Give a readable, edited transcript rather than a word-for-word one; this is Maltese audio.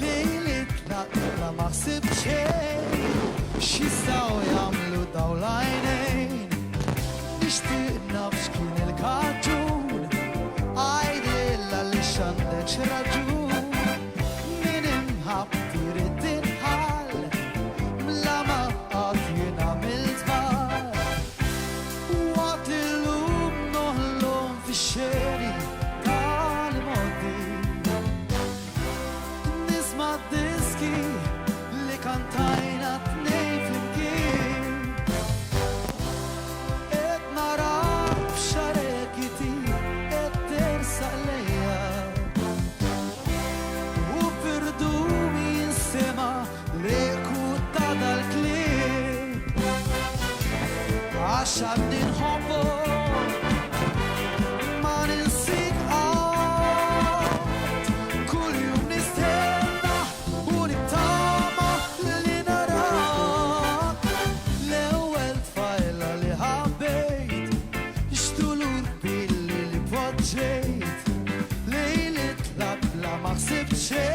לילי תלת למחסב צ'י שיסאו יעמלו דאוליינן נשתי נפשקין אל קאג'ון איידה ללשנדן שרג'ון מנם הפטירתן הל מלמה את ינמלת Waterloo nog loon verscheri kalmodi Dis madiski le kantainat neflimki Et narab sharekiti et tersaleya U perdumi insema lekuta dal kli عشان ننحبط ما ننسيك كل يوم نستنى ونتطمع لنراك الأول تفايلة لهبيت يشتولور باللي بوجيت ليلة لب لما خسبت شي